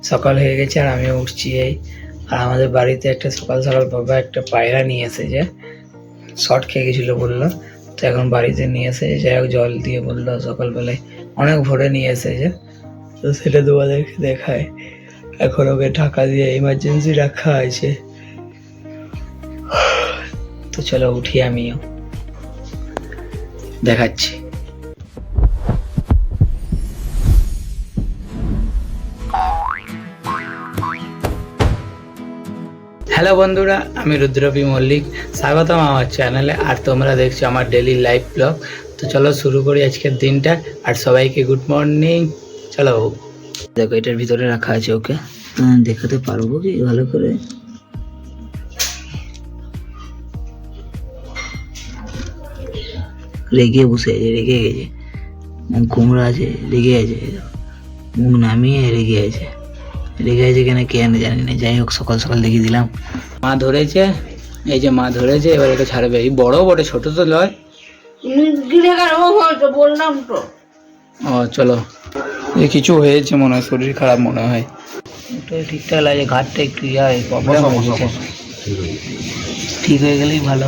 সকাল হয়ে গেছে আর আমিও উঠছি এই। আর আমাদের বাড়িতে একটা সকাল সকাল বাবা একটা পায়রা নিয়ে এসেছে, শর্ট খেয়ে গেছিলো বললো, তো এখন বাড়িতে নিয়ে এসেছে। যাই হোক জল দিয়ে বললো সকালবেলায় অনেক ভোরে নিয়ে এসেছে, তো সেটা তোমাদেরকে দেখায়। এখন ওকে ঢাকা দিয়ে ইমার্জেন্সি রাখা আছে। তো চলো উঠি, আমিও দেখাচ্ছি। হ্যালো বন্ধুরা, আমি রুদ্রবী মল্লিক, স্বাগতম আমার চ্যানেলে। আর তোমরা দেখছো আমার ডেলি লাইভ ব্লগ। তো চলো শুরু করি আজকের দিনটা। আর সবাইকে গুড মর্নিং। চলো দেখো, এটার ভিতরে রাখা আছে, ওকে দেখাতে পারবো কি ভালো করে? রেগে বসে আছে, রেগে গেছে, মুখ কুমড়া আছে, রেগে আছে, মুখ নামিয়ে রেগে আছে। রেগে আছে কেন কে জানি না। যাই হোক সকাল সকাল দেখিয়ে দিলাম। মা ধরেছে, এই যে মা ধরেছে, এবার এটা ছাড়বে। এই বড় বটে, ছোট তো নয়। বললাম তো। ও চলো, এই কিছু হয়েছে মনে হয়, শরীর খারাপ মনে হয়। ওটা ঠিকঠাক লাগে, ঘাটটা একটু প্রবলেম হয়েছে, ঠিক হয়ে গেলেই ভালো।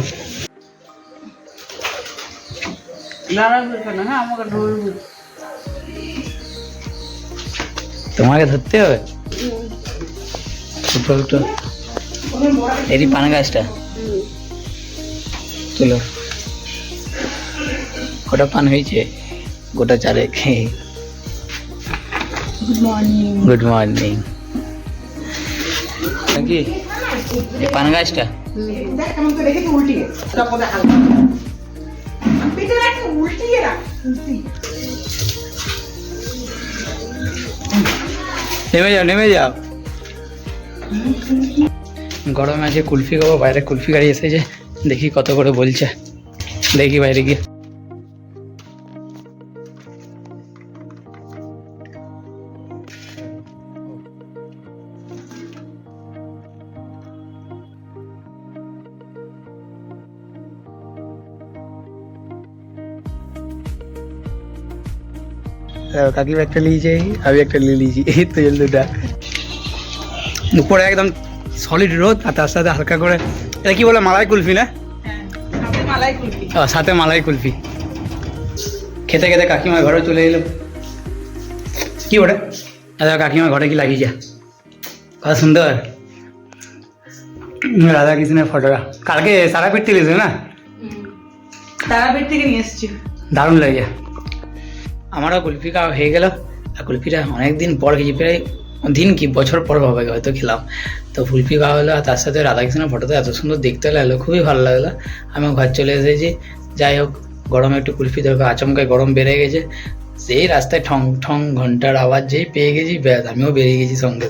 তোমাকে ধরতে হবে ছোট এটি পান গাছটা চলো। কটা পান হয়েছে? গোটা চারেক। Good morning. নাকি এই পান গাছটা নেমে যাও, নেমে যাও। গরমে আছে, কুলফি খাবো। বাইরে কুলফি গাড়ি এসেছে, দেখি কত করে বলছে, দেখি বাইরে গিয়ে। কাকিমা একটা লিয়েছে, আমি একটা নিয়ে লিয়েছি, এই তো দুটা। উপরে একদম সলিড রোদ, আর তার সাথে হালকা করে এটা কি বলে, মালাই কুলফি না? সাথে মালাই কুলফি খেতে খেতে কাকিমার ঘরে চলে এলাম। কি ওটা? কাকিমার ঘরে কি লাগিয়ে যা, কত সুন্দর রাধা কৃষ্ণের ফটোটা। কালকে তারাপীঠ থেকে এসেছে না? তারাপীঠ থেকে নিয়ে এসেছি, দারুণ লাগে। আমারও কুলফি খাওয়া হয়ে গেল। আর কুলফিটা অনেকদিন পর খেয়েছি, প্রায় দিন কি বছর পর হবে হয়তো খেলাম। তো কুলফি খাওয়া হলো, আর তার সাথে রাধাকৃষ্ণের ফটোতে এত সুন্দর দেখতে লাগলো, খুবই ভালো লাগলো। আমি ঘর চলে এসেছি। যাই হোক, গরমে একটু কুলফি দরকার, আচমকায় গরম বেড়ে গেছে। সেই রাস্তায় ঠং ঠং ঘন্টার আওয়াজ যেই পেয়ে গেছি, ব্যাস আমিও বেরিয়ে গেছি সঙ্গে।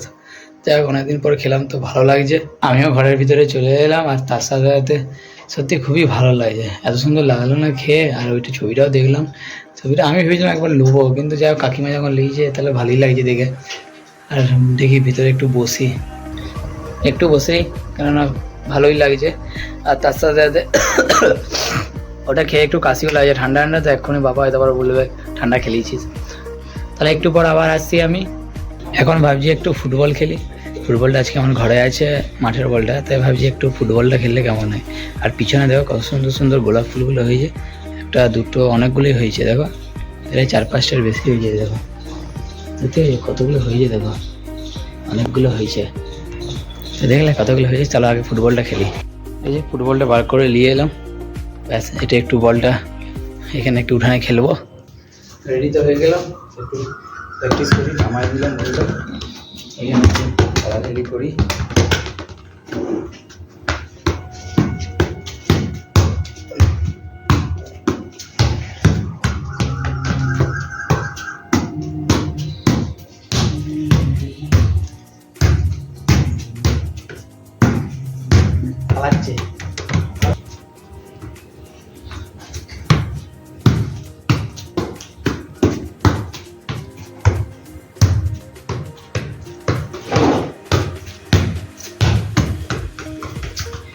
যাই হোক, অনেকদিন পর খেলাম তো ভালো লাগছে। আমিও ঘরের ভিতরে চলে এলাম, আর তার সাথে সাথে সত্যি খুবই ভালো লাগছে, এত সুন্দর লাগলো না খেয়ে। আর ওইটা ছবিটাও দেখলাম, ছবিটা আমি ভেবেছিলাম একবার নেবো, কিন্তু যাই হোক কাকিমা যখন লিখছে তাহলে ভালোই লাগছে দেখে। আর দেখি ভিতরে একটু বসি, কেননা ভালোই লাগছে। আর তার সাথে সাথে ওটা খেয়ে একটু কাশিও লাগছে, ঠান্ডা ঠান্ডা তো এক্ষুনি বাবা হয়তো আবার বলবে ঠান্ডা খেলিয়েছিস। তাহলে একটু পর আবার আসছি আমি। এখন ভাবছি একটু ফুটবল খেলি। ফুটবলটা আজকে আমার ঘরে আছে, মাঠের বলটা, তাই ভাবছি একটু ফুটবলটা খেললে কেমন হয়। আর পিছনে দেখো কত সুন্দর সুন্দর গোলাপ ফুলগুলো হয়েছে, একটা দুটো অনেকগুলোই হয়েছে দেখো, প্রায় 4-5টার বেশি হয়েছে দেখো, দেখতে কতগুলো হয়েছে দেখো, অনেকগুলো হয়েছে। তো দেখলে কতগুলো হয়েছে। চলো আগে ফুটবলটা খেলি। এই যে ফুটবলটা বার করে নিয়ে এলাম, ব্যাস এটা একটু বলটা এখানে একটু উঠানে খেলবো। রেডি তো হয়ে গেলাম, একটু প্র্যাকটিস করি। নামাই দিলাম বলটা, এখানে খেলাধুলি করি।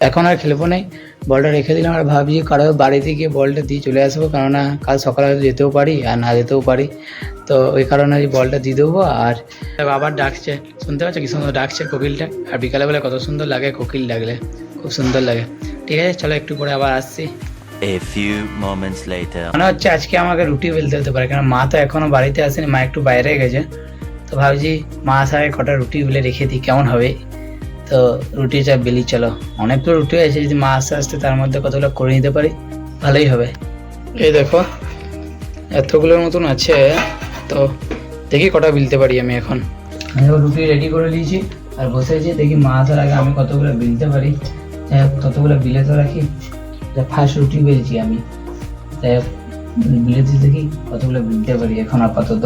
এখন আর খেলবো নাই, বলটা রেখে দিলাম। আর ভাবছি কারো বাড়িতে গিয়ে বলটা দিয়ে চলে আসবো, কেননা কাল সকালে হয়তো যেতেও পারি আর না যেতেও পারি। তো ওই কারণে বলটা দিয়ে দেবো। আর আবার ডাকছে, শুনতে পাচ্ছ কি সুন্দর ডাকছে কোকিলটা, আর বিকালবেলা কত সুন্দর লাগে কোকিল ডাকলে, খুব সুন্দর লাগে। ঠিক আছে চলো একটু পরে আবার আসছি। A few moments later. মনে হচ্ছে আজকে আমাকে রুটি বেলতে হতে পারে, কারণ মা তো এখনো বাড়িতে আসেনি, মা একটু বাইরে গেছে। তো ভাবছি মা আসার আগে কটা রুটি বেলে রেখে দিই, কেমন হবে। তো রুটিটা বেলি চলো, অনেকগুলো রুটি আছে, যদি মা আস্তে আস্তে তার মধ্যে কতগুলো করে নিতে পারি ভালোই হবে। এই দেখো এতগুলোর মতন আছে, তো দেখি কটা বেলতে পারি আমি এখন। আমি রুটি রেডি করে নিয়েছি আর বসেছি, দেখি মা আসার আগে আমি কতগুলো বেলতে পারি। ততগুলো বিলে তো রাখি, ফার্স্ট রুটি বেলছি আমি, তাই বিলেতে দেখি কতগুলো বেলতে পারি এখন আপাতত।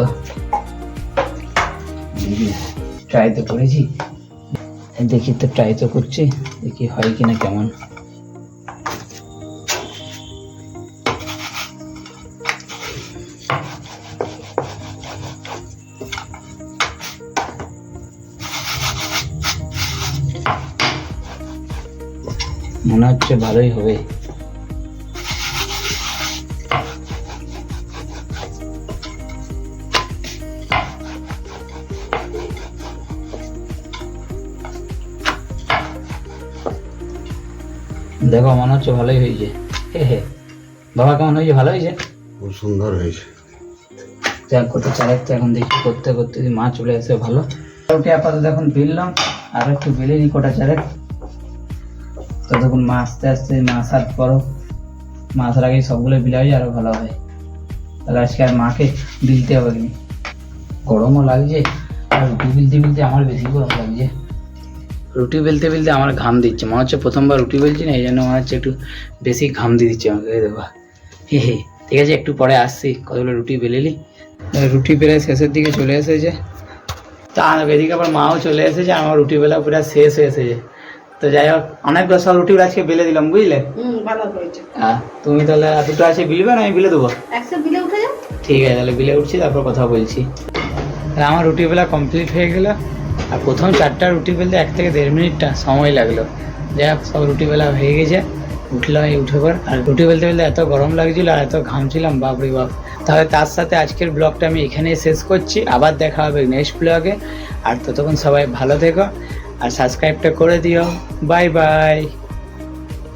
ট্রাই তো করেছি, দেখি তো ট্রাই তো করছি, দেখি হয় কিনা কেমন। মনে হচ্ছে ভালোই হবে। দেখো মনে হচ্ছে ভালোই হয়েছে। হে হে বাবা কেমন হয়েছে? ভালো হয়েছে, খুব সুন্দর হয়েছে। যাক কত চারেক তো এখন দেখি করতে করতে যদি মা চলে আসে ভালো। ওকে আপাতত এখন বেললাম, আর একটু বেলে নি কটা চারেক, ততক্ষণ মা আস্তে আস্তে মা আসার পরও, মা আসার আগে সবগুলো বিলা হয়ে আরো ভালো হয়। তাহলে আজকে আর মাকে বিলতে হবে কি, গরমও লাগছে, আর রুটি বেলতে বেলতে আমার বেশি গরম লাগছে। রুটি বেলতে বেলতে আমার ঘাম দিচ্ছে, মনে হচ্ছে প্রথমবার রুটি বেলছি না, এই জন্য মনে হচ্ছে একটু বেশি ঘাম দিয়ে দিচ্ছে আমাকে। দেখো হে হে, ঠিক আছে একটু পরে আসছি, কতগুলো রুটি বেলেলি। রুটি বেলে শেষের দিকে চলে এসেছে, তা এদিকে আবার মাও চলে এসেছে, আমার রুটি বেলা পুরো শেষ হয়ে এসেছে। তো যাই হোক অনেকগুলো সব রুটি আজকে বেলে দিলাম বুঝলে। ভালো হয়েছে। হ্যাঁ তুমি তাহলে দুটো আছে বিলবে না, আমি বিলে দেবো। একশো বিলে উঠে যাও। ঠিক আছে তাহলে বিলে উঠছি, তারপর কথা বলছি। তাহলে আমার রুটি বেলা কমপ্লিট হয়ে গেল, আর প্রথম 4টা রুটি বেলতে 1 থেকে 1.5 মিনিটটা সময় লাগলো। যাই হোক সব রুটি বেলা হয়ে গেছে, উঠলাম এই উঠে পর। আর রুটি বেলতে বেলতে এত গরম লাগছিল আর এত ঘামছিলাম বাপরে বাপ। তাহলে তার সাথে আজকের ব্লগটা আমি এখানেই শেষ করছি, আবার দেখা হবে নেক্সট ব্লগে। আর ততক্ষণ সবাই ভালো থেকো আর সাবস্ক্রাইবটা করে দিও। Bye bye.